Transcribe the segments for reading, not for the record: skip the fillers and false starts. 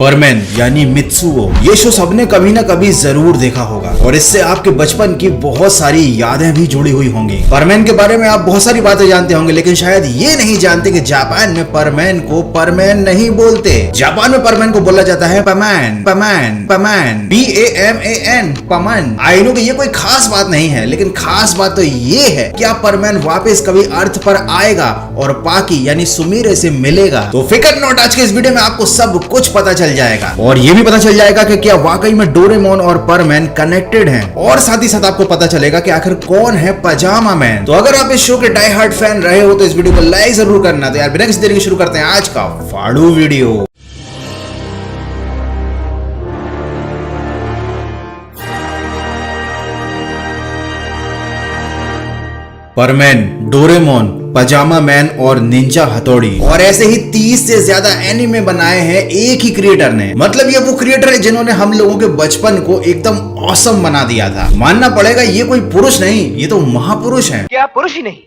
परमैन यानी मित्सुओ, ये शो सबने कभी ना कभी जरूर देखा होगा और इससे आपके बचपन की बहुत सारी यादें भी जुड़ी हुई होंगी। परमैन के बारे में आप बहुत सारी बातें जानते होंगे, लेकिन शायद ये नहीं जानते कि जापान में परमैन को परमैन नहीं बोलते। जापान में परमैन को बोला जाता है पमैन, पमैन, पमैन, PAMAN, पमन। आई नो कि ये कोई खास बात नहीं है, लेकिन खास बात तो ये है कि आप परमैन वापस कभी अर्थ पर आएगा और पाकी यानी सुमीरे से मिलेगा। तो फिकर नॉट, आज के इस वीडियो में आपको सब कुछ पता चल जाएगा और ये भी पता चल जाएगा कि क्या वाकई में डोरेमोन और परमैन कनेक्टेड हैं, और साथ ही साथ आपको पता चलेगा कि आखिर कौन है पजामा मैन। तो अगर आप इस शो के डाई हार्ड फैन रहे हो तो इस वीडियो को लाइक जरूर करना। तो यार बिना किसी देरी के शुरू करते हैं आज का फाड़ू वीडियो। परमैन, डोरेमोन, पजामा मैन और निंजा हथौड़ी, और ऐसे ही 30 से ज्यादा एनिमे बनाए हैं एक ही क्रिएटर ने। मतलब ये वो क्रिएटर है जिन्होंने हम लोगों के बचपन को एकदम ऑसम बना दिया था। मानना पड़ेगा ये कोई पुरुष नहीं, ये तो महापुरुष हैं। क्या पुरुष ही नहीं,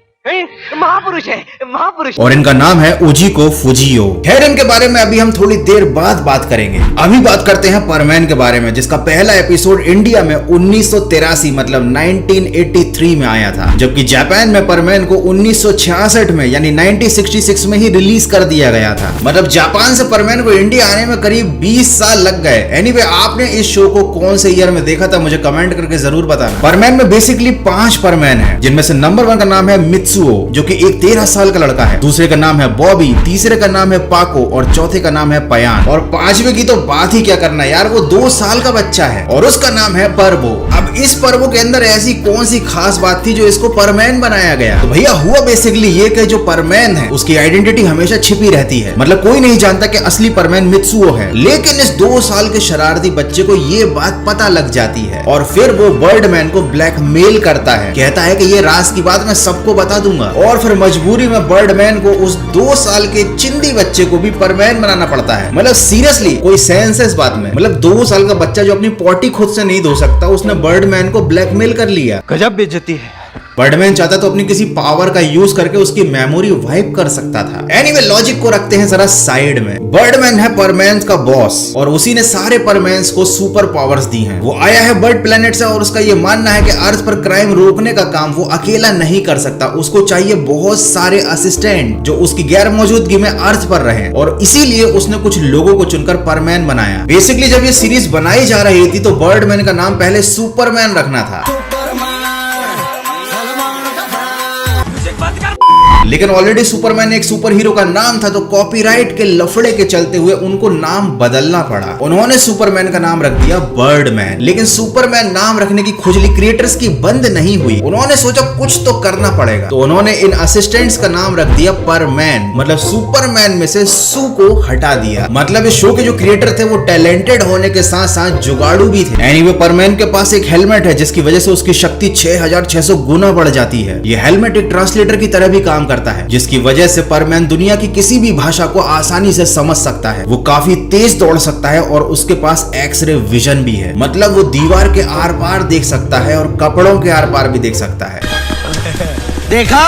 महापुरुष है, महापुरुष। और इनका नाम है उजिको फुजियो। खैर इनके बारे में अभी हम थोड़ी देर बाद बात करेंगे। अभी बात करते हैं परमैन के बारे में, जिसका पहला एपिसोड इंडिया में 1983 मतलब 1983 में आया था, जबकि जापान में परमैन को 1966 में यानी 1966 में ही रिलीज कर दिया गया था। मतलब जापान से परमैन को इंडिया आने में करीब 20 साल लग गए। एनीवे, आपने इस शो को कौन से ईयर में देखा था मुझे कमेंट करके जरूर बताना। परमैन में बेसिकली 5 परमैन है, जिनमें से नंबर 1 का नाम है मित्सुओ, जो कि एक 13 साल का लड़का है। दूसरे का नाम है बॉबी, तीसरे का नाम है पाको और चौथे का नाम है पयान। और 5वें की तो बात ही क्या करना यार, वो 2 साल का बच्चा है और उसका नाम है पर्वो। अब इस पर्वो के अंदर ऐसी कौन सी खास बात थी जो इसको परमैन बनाया गया? तो भैया हुआ बेसिकली ये कि जो परमैन है उसकी आइडेंटिटी हमेशा छिपी रहती है। मतलब कोई नहीं जानता कि असली परमैन मित्सुओ है, लेकिन इस 2 साल के शरारती बच्चे को ये बात पता लग जाती है और फिर वो बर्डमैन को ब्लैकमेल करता है। कहता है कि ये राज की बात मैं सबको बता दूंगा, और फिर मजबूरी में बर्डमैन को उस 2 साल के चिंदी बच्चे को भी परमैन बनाना पड़ता है। मतलब सीरियसली कोई सेंस है इस बात में? मतलब 2 साल का बच्चा जो अपनी पॉटी खुद से नहीं धो सकता, उसने बर्डमैन को ब्लैकमेल कर लिया। गजब बेइज्जती है। बर्डमैन चाहता तो अपनी किसी पावर का यूज करके उसकी मेमोरी वाइप कर सकता था। एनीवे, लॉजिक को रखते हैं जरा साइड में। बर्डमैन है परमैन का बॉस और उसी ने सारे परमैन्स को सुपर पावर्स दी हैं। वो आया है बर्ड प्लेनेट से और उसका ये मानना है कि अर्थ पर क्राइम रोकने का काम वो अकेला नहीं कर सकता। उसको चाहिए बहुत सारे असिस्टेंट जो उसकी गैर मौजूदगी में अर्थ पर रहे, और इसीलिए उसने कुछ लोगों को चुनकर परमैन बनाया। बेसिकली जब ये सीरीज बनाई जा रही थी तो बर्डमैन का नाम पहले सुपरमैन रखना था, लेकिन ऑलरेडी सुपरमैन एक सुपर हीरो का नाम था, तो कॉपीराइट के लफड़े के चलते हुए उनको नाम बदलना पड़ा। उन्होंने सुपरमैन का नाम रख दिया बर्डमैन। लेकिन सुपरमैन नाम रखने की खुजली क्रिएटर्स की बंद नहीं हुई। उन्होंने सोचा कुछ तो करना पड़ेगा, तो उन्होंने इन असिस्टेंट्स का नाम रख दिया परमैन। मतलब सुपरमैन में से सु को हटा दिया। मतलब इस शो के जो क्रिएटर थे वो टैलेंटेड होने के साथ साथ जुगाड़ू भी थे। एनीवे, परमैन के पास एक हेलमेट है जिसकी वजह से उसकी शक्ति 6600 गुना बढ़ जाती है। ये हेलमेट एक ट्रांसलेटर की तरह भी काम करता है, जिसकी वजह से परमैन दुनिया की किसी भी भाषा को आसानी से समझ सकता है। वो काफी तेज दौड़ सकता है और उसके पास एक्सरे विजन भी है। मतलब वो दीवार के आर पार देख सकता है और कपड़ों के आर पार भी देख सकता है। देखा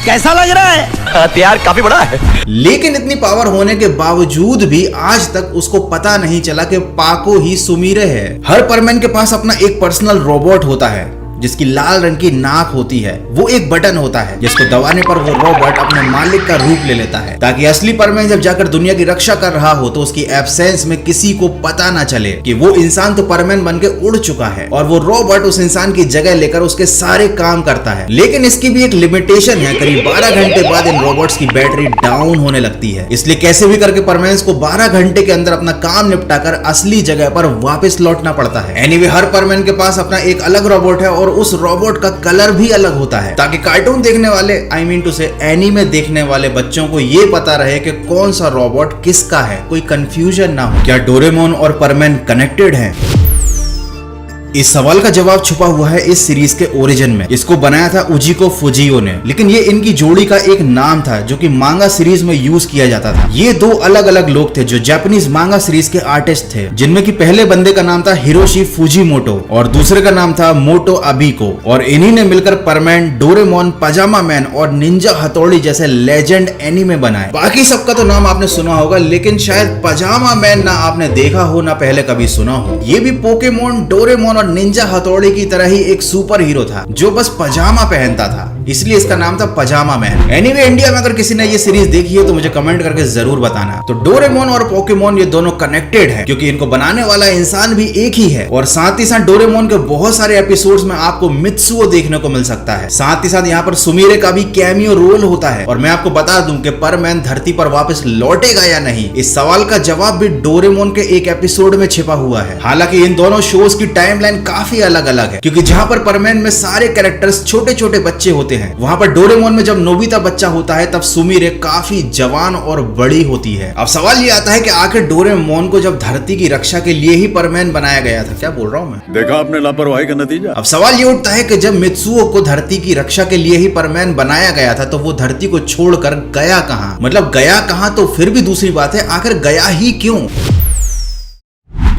कैसा लग रहा है? हथियार काफी बड़ा है। लेकिन इतनी पावर होने के बावजूद भी आज तक उसको पता नहीं चला कि पाको ही सुमीरे है। हर परमैन के पास अपना एक पर्सनल रोबोट होता है जिसकी लाल रंग की नाक होती है। वो एक बटन होता है जिसको दबाने पर वो रोबोट अपने मालिक का रूप ले लेता है, ताकि असली परमैन जब जाकर दुनिया की रक्षा कर रहा हो तो उसकी एब्सेंस में किसी को पता ना चले कि वो इंसान तो परमैन बन के उड़ चुका है, और वो रोबोट उस इंसान की जगह लेकर उसके सारे काम करता है। लेकिन इसकी भी एक लिमिटेशन है। करीब 12 घंटे बाद इन रोबोट्स की बैटरी डाउन होने लगती है, इसलिए कैसे भी करके परमैन को 12 घंटे के अंदर अपना काम निपटाकर असली जगह पर वापस लौटना पड़ता है। एनीवे, हर परमैन के पास अपना एक अलग रोबोट है और उस रोबोट का कलर भी अलग होता है, ताकि कार्टून देखने वाले एनीमे देखने वाले बच्चों को ये पता रहे कि कौन सा रोबोट किसका है, कोई कंफ्यूजन ना हो। क्या डोरेमोन और परमैन कनेक्टेड हैं? इस सवाल का जवाब छुपा हुआ है इस सीरीज के ओरिजिन में। इसको बनाया था उजिको फुजियो ने, लेकिन ये इनकी जोड़ी का एक नाम था जो कि मांगा सीरीज में यूज किया जाता था। ये दो अलग अलग लोग थे जो जापानीज मांगा सीरीज के आर्टिस्ट थे, जिनमें कि पहले बंदे का नाम था हिरोशी फुजिमोटो और दूसरे का नाम था मोटो अबिको। और इन्हीं ने मिलकर परमैन, डोरेमोन, पजामा मैन और निंजा हथौड़ी जैसे लेजेंड एनीमे बनाए। बाकी सबका तो नाम आपने सुना होगा, लेकिन शायद पजामा मैन ना आपने देखा हो ना पहले कभी सुना हो। ये भी पोकेमोन, डोरेमोन और निंजा हथौड़ी की तरह ही एक सुपर हीरो था जो बस पजामा पहनता था, इसलिए इसका नाम था पजामा मैन। एनीवे इंडिया में अगर किसी ने ये सीरीज देखी है तो मुझे कमेंट करके जरूर बताना। तो डोरेमोन और पोकेमोन ये दोनों कनेक्टेड है क्योंकि इनको बनाने वाला इंसान भी एक ही है। और साथ ही साथ डोरेमोन के बहुत सारे एपिसोड्स में आपको मित्सुओ देखने को मिल सकता है। साथ ही साथ यहाँ पर सुमिरे का भी कैमियो रोल होता है। और मैं आपको बता दूं कि परमैन धरती पर वापस लौटेगा या नहीं, इस सवाल का जवाब भी डोरेमोन के एक एपिसोड में छिपा हुआ है। हालांकि इन दोनों शोज की टाइमलाइन काफी अलग अलग है, क्योंकि जहां पर परमैन में सारे कैरेक्टर्स छोटे छोटे बच्चे होते हैं, वहां पर डोरेमोन में जब नोबिता बच्चा होता है तब सुमिरे काफी जवान और बड़ी होती है। अब सवाल ये आता है कि आखिर डोरेमोन को जब धरती की रक्षा के लिए ही परमैन बनाया गया था, क्या बोल रहा हूं मैं, देखा आपने लापरवाही का नतीजा। अब सवाल ये उठता है कि जब मित्सुओ को धरती की रक्षा के लिए ही परमैन बनाया गया था तो वो धरती को छोड़कर गया कहां, मतलब गया कहां तो फिर भी दूसरी बात है, आखिर गया ही क्यों।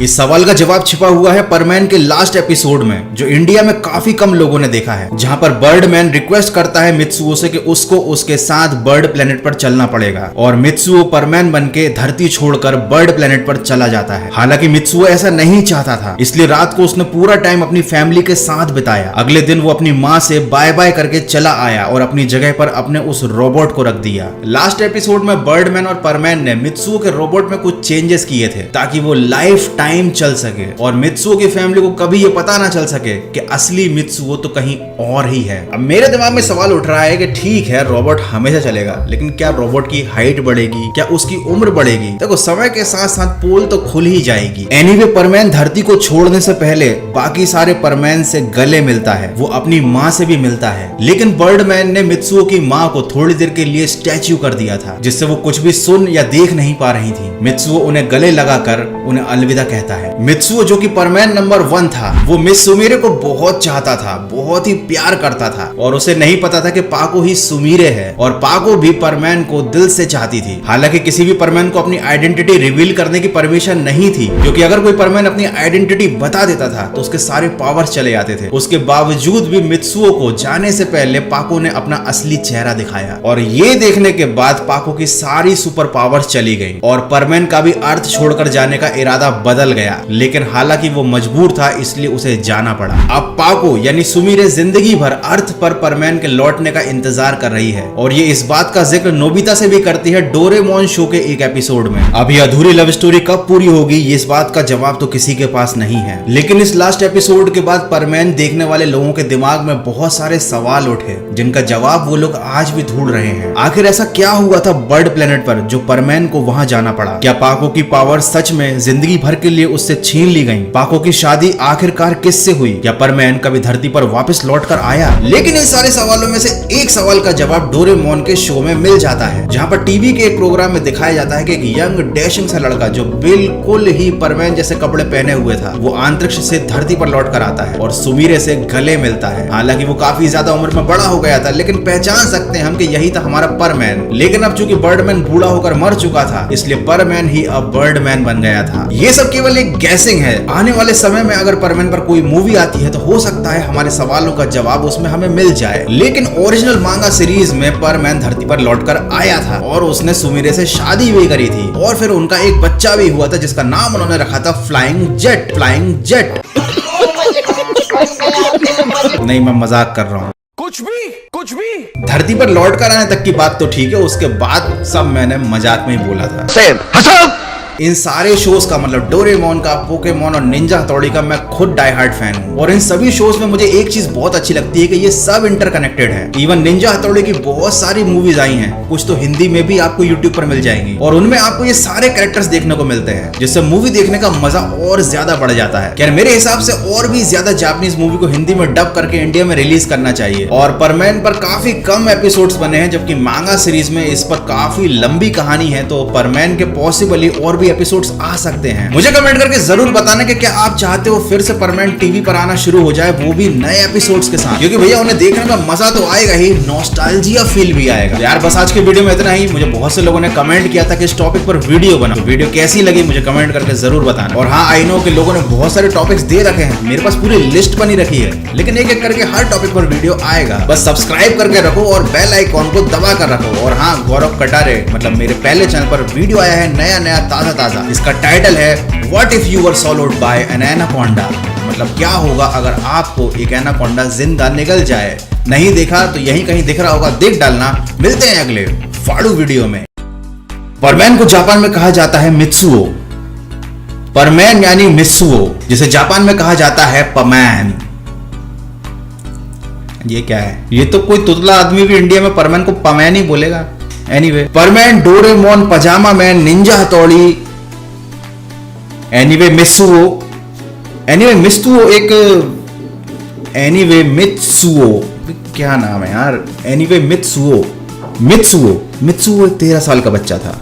इस सवाल का जवाब छिपा हुआ है परमैन के लास्ट एपिसोड में, जो इंडिया में काफी कम लोगों ने देखा है, जहां पर बर्डमैन रिक्वेस्ट करता है मित्सुओ से कि उसको उसके साथ बर्ड प्लेनेट पर चलना पड़ेगा और मित्सुओ परमैन बनके धरती छोड़कर बर्ड प्लेनेट पर चला जाता है। हालांकि मित्सुओ ऐसा नहीं चाहता था, इसलिए रात को उसने पूरा टाइम अपनी फैमिली के साथ बिताया। अगले दिन वो अपनी माँ से बाय बाय करके चला आया और अपनी जगह पर अपने उस रोबोट को रख दिया। लास्ट एपिसोड में बर्डमैन और परमैन ने मित्सुओ के रोबोट में कुछ चेंजेस किए थे ताकि वो लाइफ टाइम चल सके और मित्सुओ की फैमिली को कभी ये पता ना चल सके कि असली मित्सुओ तो कहीं और ही है। अब मेरे दिमाग में सवाल उठ रहा है कि ठीक है रोबोट हमेशा चलेगा, लेकिन क्या रोबोट की हाइट बढ़ेगी, क्या उसकी उम्र बढ़ेगी? देखो समय के साथ साथ पोल तो खुल ही जाएगी। एनीवे परमैन धरती को छोड़ने से पहले बाकी सारे परमैन से गले मिलता है, वो अपनी माँ से भी मिलता है, लेकिन बर्डमैन ने मित्सुओ की माँ को थोड़ी देर के लिए स्टैच्यू कर दिया था, जिससे वो कुछ भी सुन या देख नहीं पा रही थी। मित्सुओ उन्हें गले लगाकर उन्हें अलविदा कहता है। मित्सुओ जो कि परमैन नंबर 1 था, वो मिस सुमिरे को बहुत चाहता था, बहुत ही प्यार करता था और उसे नहीं पता था कि पाको ही सुमिरे है और पाको भी परमैन को दिल से चाहती थी। हालांकि किसी भी परमैन को अपनी आइडेंटिटी रिवील करने की परमिशन नहीं थी, क्योंकि अगर कोई परमैन अपनी आइडेंटिटी बता देता था तो उसके सारे पावर्स चले जाते थे। उसके बावजूद भी मित्सुओ को जाने से पहले पाको ने अपना असली चेहरा दिखाया और ये देखने के बाद पाको की सारी सुपर पावर्स चली गई और परमैन का भी अर्थ छोड़कर जाने का इरादा बदल गया। लेकिन हालांकि वो मजबूर था, इसलिए उसे जाना पड़ा। अब पाको यानी सुमिरे जिंदगी भर अर्थ पर परमैन के लौटने का इंतजार कर रही है और ये इस बात का जिक्र नोबिता से भी करती है डोरेमोन शो के एक एपिसोड में। अभी अधूरी लव स्टोरी कब पूरी होगी इस बात का जवाब तो किसी के पास नहीं है, लेकिन इस लास्ट एपिसोड के बाद परमैन देखने वाले लोगों के दिमाग में बहुत सारे सवाल उठे जिनका जवाब वो लोग आज भी ढूंढ रहे हैं। आखिर ऐसा क्या हुआ था बर्ड प्लेनेट पर जो परमैन को वहां जाना पड़ा? क्या पाको की पावर सच में जिंदगी भर के लिए उससे छीन ली गई? पाको की शादी आखिरकार किससे हुई? क्या परमैन कभी धरती पर वापस लौट कर आया? लेकिन इन सारे सवालों में से एक सवाल का जवाब डोरेमोन के शो में मिल जाता है, जहां पर टीवी के एक प्रोग्राम में दिखाया जाता है कि एक यंग डैशिंग सा लड़का जो बिल्कुल ही परमैन जैसे कपड़े पहने हुए था, वो अंतरिक्ष से धरती पर लौट कर आता है और सुमिरे से गले मिलता है। हालांकि वो काफी ज्यादा उम्र में बड़ा हो गया था, लेकिन पहचान सकते हैं हम कि यही था हमारा परमैन। लेकिन अब चूंकि बर्डमैन बूढ़ा होकर मर चुका था, इसलिए परमैन ही अब बर्डमैन बन गया था। ये सब केवल एक गैसिंग है। आने वाले समय में अगर परमैन पर कोई मूवी आती है तो हो सकता है हमारे सवालों का जवाब उसमें हमें मिल जाए। लेकिन ओरिजिनल मांगा सीरीज में परमैन धरती पर लौटकर आया था और उसने सुमिरे से शादी भी करी थी और फिर उनका एक बच्चा भी हुआ था जिसका नाम उन्होंने रखा था फ्लाइंग जेट। फ्लाइंग जेट नहीं, मैं मजाक कर रहा हूँ। कुछ भी धरती पर लौट कर आने तक की बात तो ठीक है, उसके बाद सब मैंने मजाक में ही बोला था। इन सारे शोज का मतलब डोरेमोन का, पोकेमोन और निंजा हथौड़ी का मैं खुद डाई हार्ड फैन हूँ और इन सभी शोज में मुझे एक चीज बहुत अच्छी लगती है कि ये सब इंटरकनेक्टेड है। इवन निंजा हथौड़ी की बहुत सारी मूवीज आई हैं, कुछ तो हिंदी में भी आपको यूट्यूब पर मिल जाएंगी और उनमें आपको ये सारे कैरेक्टर्स देखने को मिलते हैं, जिससे मूवी देखने का मजा और ज्यादा बढ़ जाता है। क्या मेरे हिसाब से और भी ज्यादा जापानीज मूवी को हिंदी में डब करके इंडिया में रिलीज करना चाहिए। और परमैन पर काफी कम एपिसोड्स बने हैं, जबकि मांगा सीरीज में इस पर काफी लंबी कहानी है, तो परमैन के पॉसिबली और भी एपिसोड्स आ सकते हैं। मुझे कमेंट करके जरूर बताना कि क्या आप चाहते हो फिर से परमानेंट टीवी पर आना शुरू हो जाए, वो भी नए एपिसोड्स के साथ, क्योंकि भैया उन्हें देखने में मजा तो आएगा ही, नॉस्टैल्जिया फील भी आएगा। यार बस आज के वीडियो में इतना ही। मुझे बहुत से लोगों ने कमेंट किया था कि इस टॉपिक पर वीडियो बनाओ, तो वीडियो कैसी लगी मुझे कमेंट करके जरूर बताना। और हाँ, आई नो कि लोगों ने बहुत सारे टॉपिक्स दे रखे हैं, मेरे पास पूरी लिस्ट बनी रखी है, लेकिन एक एक करके हर टॉपिक पर वीडियो आएगा। बस सब्सक्राइब करके रखो और बेल आइकॉन को दबा कर रखो। और हाँ, गौरव कटारे मतलब मेरे पहले चैनल पर वीडियो आया है नया ताजा। इसका टाइटल है what if you were swallowed by an anaconda, मतलब क्या होगा अगर आपको एक एनाकोंडा जिंदा निगल जाए। नहीं देखा तो यहीं कहीं दिख रहा होगा, देख डालना। मिलते हैं अगले फाड़ू वीडियो में। परमैन को जापान में कहा जाता है मित्सुओ। परमैन यानी मित्सुओ, जिसे जापान में कहा जाता है पमैन। ये क्या है? ये तो कोई तुतला आदमी भी इंडिया में परमैन को पमैन ही बोलेगा। एनीवे, परमैन, डोरेमोन, पजामा मैन, निंजा हथौड़ी, एनीवे मित्सुओ मित्सुओ क्या नाम है यार? एनीवे मित्सुओ 13 साल का बच्चा था।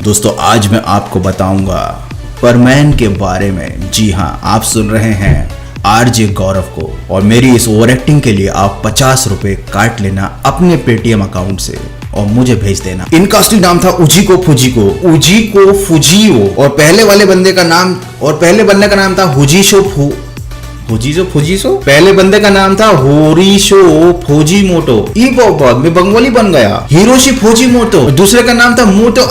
दोस्तों, आज मैं आपको बताऊंगा परमैन के बारे में। जी हाँ, आप सुन रहे हैं आरजे गौरव को, और मेरी इस ओवर एक्टिंग के लिए आप 50 रुपए काट लेना अपने पेटीएम अकाउंट से और मुझे भेज देना। इनका असली नाम था उजिको फुजियो, और पहले बंदे का नाम था हुजिशो फुजिसो। पहले बंदे का नाम था होरिशो फुजिमोटो। ई बहुत मैं बंगाली बन गया। Hiroshi Fujimoto. दूसरे का नाम था मोटो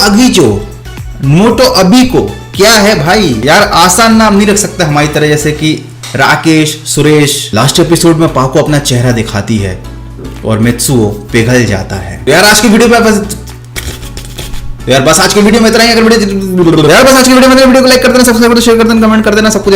अबिको। क्या है भाई यार, आसान नाम नहीं रख सकते हमारी तरह, जैसे कि राकेश, सुरेश। लास्ट एपिसोड में पाको अपना चेहरा दिखाती है और मित्सुओ पिघल जाता है। यार आज की वीडियो में बस आज की वीडियो में इतना ही। अगर वीडियो को लाइक कर देना, सब्सक्राइब कर देना, शेयर कर देना, कमेंट कर देना, सब कुछ